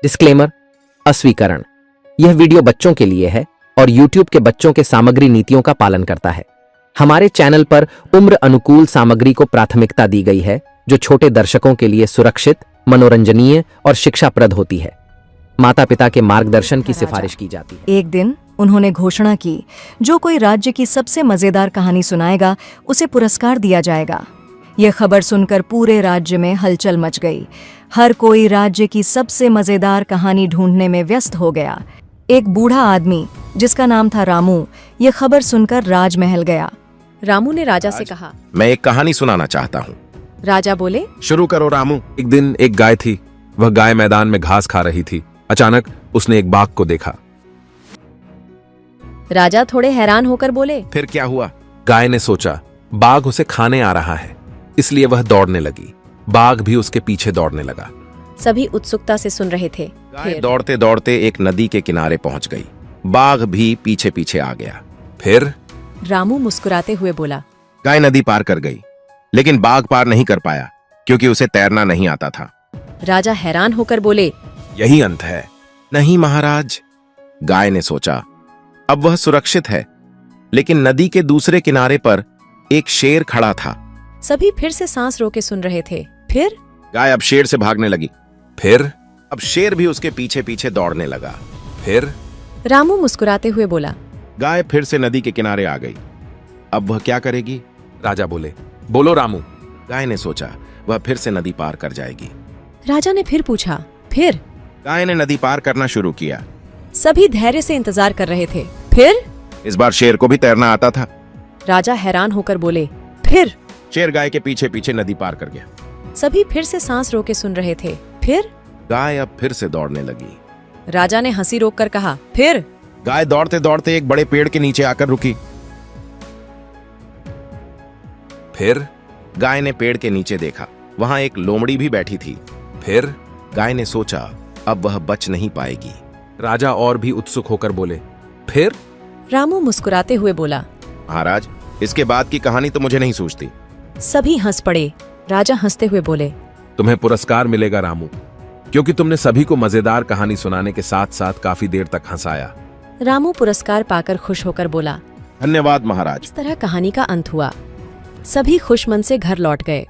Disclaimer, अस्वीकरण। यह video बच्चों के लिए है और YouTube के बच्चों के सामग्री नीतियों का पालन करता है। हमारे चैनल पर उम्र अनुकूल सामग्री को प्राथमिकता दी गई है जो छोटे दर्शकों के लिए सुरक्षित, मनोरंजनीय और शिक्षाप्रद होती है। माता पिता के मार्गदर्शन की सिफारिश की जाती है। एक दिन उन्होंने घोषणा की, जो कोई राज्य की सबसे मजेदार कहानी सुनाएगा उसे पुरस्कार दिया जाएगा। यह खबर सुनकर पूरे राज्य में हलचल मच गई। हर कोई राज्य की सबसे मजेदार कहानी ढूंढने में व्यस्त हो गया। एक बूढ़ा आदमी जिसका नाम था रामू, यह खबर सुनकर राजमहल गया। रामू ने राजा से कहा, मैं एक कहानी सुनाना चाहता हूँ। राजा बोले, शुरू करो रामू। एक दिन एक गाय थी। वह गाय मैदान में घास खा रही थी। अचानक उसने एक बाघ को देखा। राजा थोड़े हैरान होकर बोले, फिर क्या हुआ? गाय ने सोचा बाघ उसे खाने आ रहा है, इसलिए वह दौड़ने लगी। बाघ भी उसके पीछे दौड़ने लगा। सभी उत्सुकता से सुन रहे थे। गाय दौड़ते दौड़ते एक नदी के किनारे पहुंच गई। बाघ भी पीछे पीछे आ गया। फिर रामू मुस्कुराते हुए बोला, गाय नदी पार कर गई, लेकिन बाघ पार नहीं कर पाया क्योंकि उसे तैरना नहीं आता था। राजा हैरान होकर बोले, यही अंत है। नहीं महाराज, गाय ने सोचा, अब वह सुरक्षित है, लेकिन नदी के दूसरे किनारे पर एक शेर खड़ा था। सभी फिर से सांस रोके सुन रहे थे। फिर गाय अब शेर से भागने लगी। फिर अब शेर भी उसके पीछे पीछे दौड़ने लगा। फिर रामू मुस्कुराते हुए बोला, गाय फिर से नदी के किनारे आ गई। अब वह क्या करेगी? राजा बोले, बोलो रामू। गाय ने सोचा, वह फिर से नदी पार कर जाएगी। राजा ने फिर पूछा, फिर? गाय ने नदी पार करना शुरू किया। सभी धैर्य से इंतजार कर रहे थे। फिर इस बार शेर को भी तैरना आता था। राजा हैरान होकर बोले, फिर? शेर गाय के पीछे पीछे नदी पार कर गया। सभी फिर से सांस रोके सुन रहे थे। फिर गाय अब फिर से दौड़ने लगी। राजा ने हंसी रोककर कहा, फिर? गाय दौड़ते दौड़ते एक बड़े पेड़ के नीचे आकर रुकी। फिर गाय ने पेड़ के नीचे देखा, वहां एक लोमड़ी भी बैठी थी। फिर गाय ने सोचा, अब वह बच नहीं पाएगी। राजा और भी उत्सुक होकर बोले, फिर? रामू मुस्कुराते हुए बोला, महाराज, इसके बाद की कहानी तो मुझे नहीं सूझती। सभी हंस पड़े। राजा हंसते हुए बोले, तुम्हें पुरस्कार मिलेगा रामू, क्योंकि तुमने सभी को मजेदार कहानी सुनाने के साथ साथ काफी देर तक हंसाया। रामू पुरस्कार पाकर खुश होकर बोला, धन्यवाद महाराज। इस तरह कहानी का अंत हुआ। सभी खुश मन से घर लौट गए।